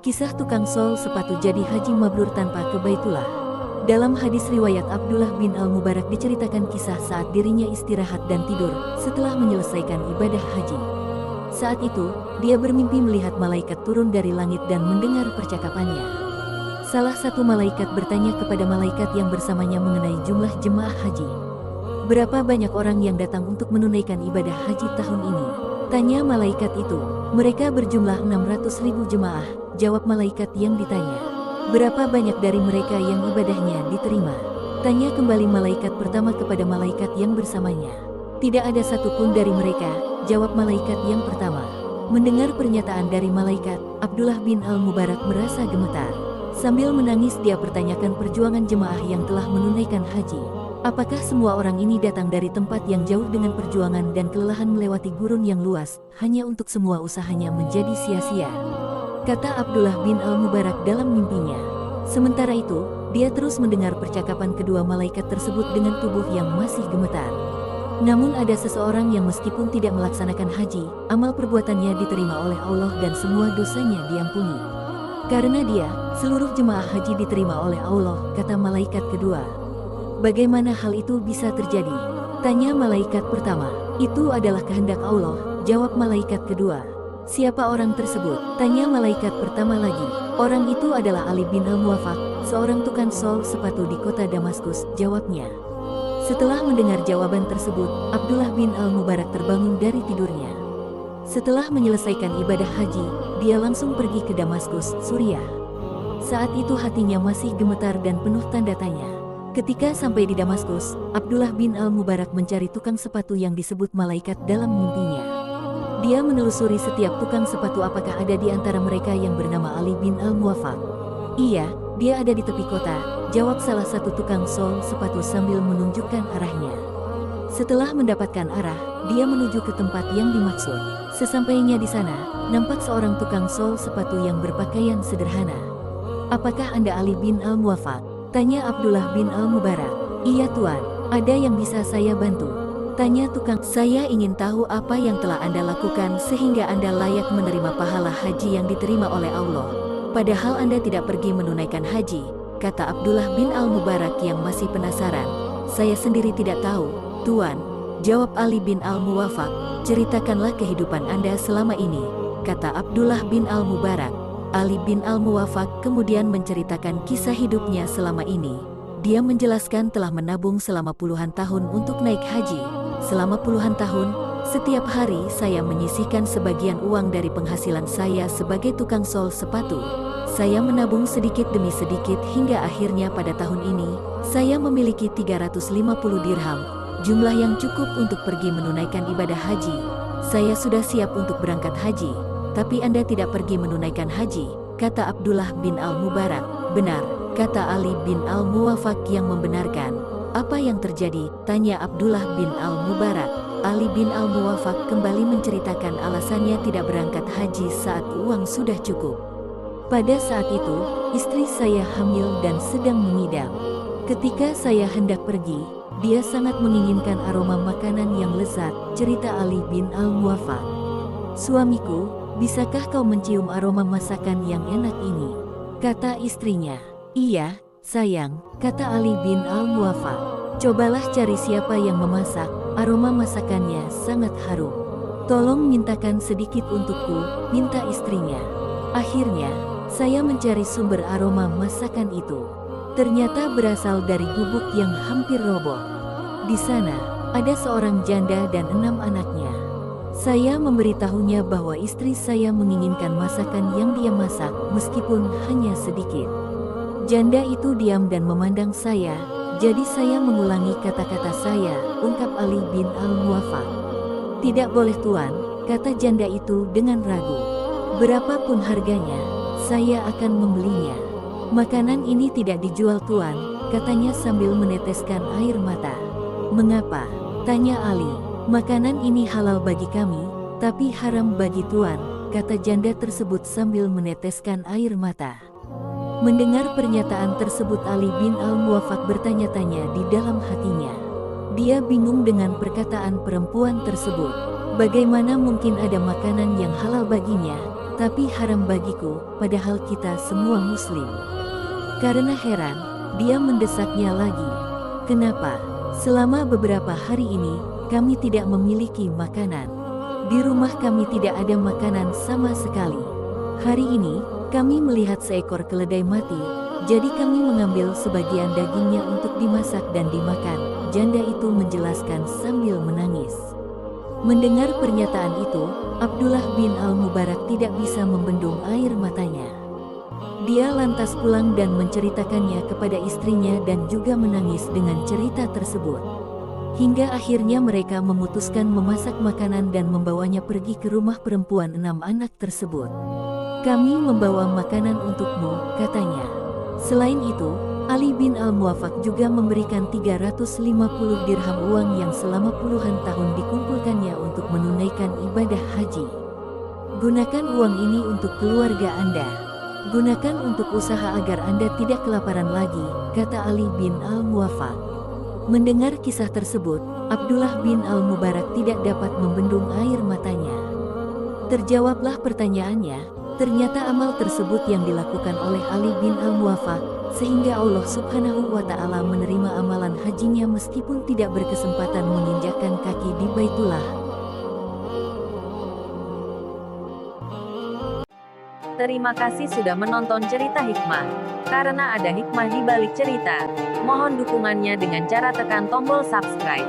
Kisah tukang sol sepatu jadi haji mabrur tanpa ke Baitullah. Dalam hadis riwayat Abdullah bin Al-Mubarak diceritakan kisah saat dirinya istirahat dan tidur setelah menyelesaikan ibadah haji. Saat itu, dia bermimpi melihat malaikat turun dari langit dan mendengar percakapannya. Salah satu malaikat bertanya kepada malaikat yang bersamanya mengenai jumlah jemaah haji. "Berapa banyak orang yang datang untuk menunaikan ibadah haji tahun ini?" tanya malaikat itu. "Mereka berjumlah 600.000 jemaah," jawab malaikat yang ditanya. "Berapa banyak dari mereka yang ibadahnya diterima?" tanya kembali malaikat pertama kepada malaikat yang bersamanya. "Tidak ada satupun dari mereka," jawab malaikat yang pertama. Mendengar pernyataan dari malaikat, Abdullah bin Al-Mubarak merasa gemetar. Sambil menangis dia pertanyakan perjuangan jemaah yang telah menunaikan haji. Apakah semua orang ini datang dari tempat yang jauh dengan perjuangan dan kelelahan melewati gurun yang luas, hanya untuk semua usahanya menjadi sia-sia? Kata Abdullah bin Al-Mubarak dalam mimpinya. Sementara itu, dia terus mendengar percakapan kedua malaikat tersebut dengan tubuh yang masih gemetar. Namun ada seseorang yang meskipun tidak melaksanakan haji, amal perbuatannya diterima oleh Allah dan semua dosanya diampuni. Karena dia, seluruh jemaah haji diterima oleh Allah, kata malaikat kedua. "Bagaimana hal itu bisa terjadi?" tanya malaikat pertama. "Itu adalah kehendak Allah," jawab malaikat kedua. "Siapa orang tersebut?" tanya malaikat pertama lagi. "Orang itu adalah Ali bin Al-Muwafaq, seorang tukang sol sepatu di kota Damaskus," jawabnya. Setelah mendengar jawaban tersebut, Abdullah bin Al-Mubarak terbangun dari tidurnya. Setelah menyelesaikan ibadah haji, dia langsung pergi ke Damaskus, Suriah. Saat itu hatinya masih gemetar dan penuh tanda tanya. Ketika sampai di Damaskus, Abdullah bin Al-Mubarak mencari tukang sepatu yang disebut malaikat dalam mimpinya. Dia menelusuri setiap tukang sepatu apakah ada di antara mereka yang bernama Ali bin Al-Muwafaq. "Iya, dia ada di tepi kota," jawab salah satu tukang sol sepatu sambil menunjukkan arahnya. Setelah mendapatkan arah, dia menuju ke tempat yang dimaksud. Sesampainya di sana, nampak seorang tukang sol sepatu yang berpakaian sederhana. "Apakah Anda Ali bin Al-Muwafaq?" tanya Abdullah bin Al-Mubarak. "Iya Tuan, ada yang bisa saya bantu?" tanya tukang. "Saya ingin tahu apa yang telah Anda lakukan sehingga Anda layak menerima pahala haji yang diterima oleh Allah. Padahal Anda tidak pergi menunaikan haji," kata Abdullah bin Al-Mubarak yang masih penasaran. "Saya sendiri tidak tahu, Tuan," jawab Ali bin Al-Muwafaq. "Ceritakanlah kehidupan Anda selama ini," kata Abdullah bin Al-Mubarak. Ali bin Al-Muwafaq kemudian menceritakan kisah hidupnya selama ini. Dia menjelaskan telah menabung selama puluhan tahun untuk naik haji. "Selama puluhan tahun, setiap hari saya menyisihkan sebagian uang dari penghasilan saya sebagai tukang sol sepatu. Saya menabung sedikit demi sedikit hingga akhirnya pada tahun ini, saya memiliki 350 dirham, jumlah yang cukup untuk pergi menunaikan ibadah haji. Saya sudah siap untuk berangkat haji. Tapi Anda tidak pergi menunaikan haji," kata Abdullah bin Al-Mubarak. "Benar," kata Ali bin Al-Muwafaq yang membenarkan. "Apa yang terjadi?" tanya Abdullah bin Al-Mubarak. Ali bin Al-Muwafaq kembali menceritakan alasannya tidak berangkat haji saat uang sudah cukup. "Pada saat itu, istri saya hamil dan sedang mengidam. Ketika saya hendak pergi, dia sangat menginginkan aroma makanan yang lezat," cerita Ali bin Al-Muwafaq. "Suamiku, bisakah kau mencium aroma masakan yang enak ini?" kata istrinya. "Iya, sayang," kata Ali bin Al-Muwafaq. "Cobalah cari siapa yang memasak, aroma masakannya sangat harum. Tolong mintakan sedikit untukku," minta istrinya. Akhirnya, saya mencari sumber aroma masakan itu. Ternyata berasal dari gubuk yang hampir roboh. Di sana, ada seorang janda dan 6 anaknya. Saya memberitahunya bahwa istri saya menginginkan masakan yang dia masak meskipun hanya sedikit. Janda itu diam dan memandang saya, jadi saya mengulangi kata-kata saya," ungkap Ali bin Al-Muwafaq. "Tidak boleh Tuan," kata janda itu dengan ragu. "Berapapun harganya, saya akan membelinya." "Makanan ini tidak dijual Tuan," katanya sambil meneteskan air mata. "Mengapa?" tanya Ali. "Makanan ini halal bagi kami, tapi haram bagi Tuan," kata janda tersebut sambil meneteskan air mata. Mendengar pernyataan tersebut Ali bin Al-Muwafaq bertanya-tanya di dalam hatinya. Dia bingung dengan perkataan perempuan tersebut. Bagaimana mungkin ada makanan yang halal baginya, tapi haram bagiku, padahal kita semua muslim. Karena heran, dia mendesaknya lagi. Kenapa? Selama beberapa hari ini, kami tidak memiliki makanan. Di rumah kami tidak ada makanan sama sekali. Hari ini, kami melihat seekor keledai mati, jadi kami mengambil sebagian dagingnya untuk dimasak dan dimakan. Janda itu menjelaskan sambil menangis. Mendengar pernyataan itu, Abdullah bin Al-Mubarak tidak bisa membendung air matanya. Dia lantas pulang dan menceritakannya kepada istrinya dan juga menangis dengan cerita tersebut. Hingga akhirnya mereka memutuskan memasak makanan dan membawanya pergi ke rumah perempuan 6 anak tersebut. Kami membawa makanan untukmu, katanya. Selain itu, Ali bin Al-Muwaffaq juga memberikan 350 dirham uang yang selama puluhan tahun dikumpulkannya untuk menunaikan ibadah haji. Gunakan uang ini untuk keluarga Anda. Gunakan untuk usaha agar Anda tidak kelaparan lagi, kata Ali bin Al-Muwaffaq. Mendengar kisah tersebut, Abdullah bin Al-Mubarak tidak dapat membendung air matanya. Terjawablah pertanyaannya, ternyata amal tersebut yang dilakukan oleh Ali bin Al-Muwaffaq, sehingga Allah Subhanahu wa Ta'ala menerima amalan hajinya meskipun tidak berkesempatan menginjakkan kaki di Baitullah. Terima kasih sudah menonton cerita hikmah. Karena ada hikmah di balik cerita, mohon dukungannya dengan cara tekan tombol subscribe.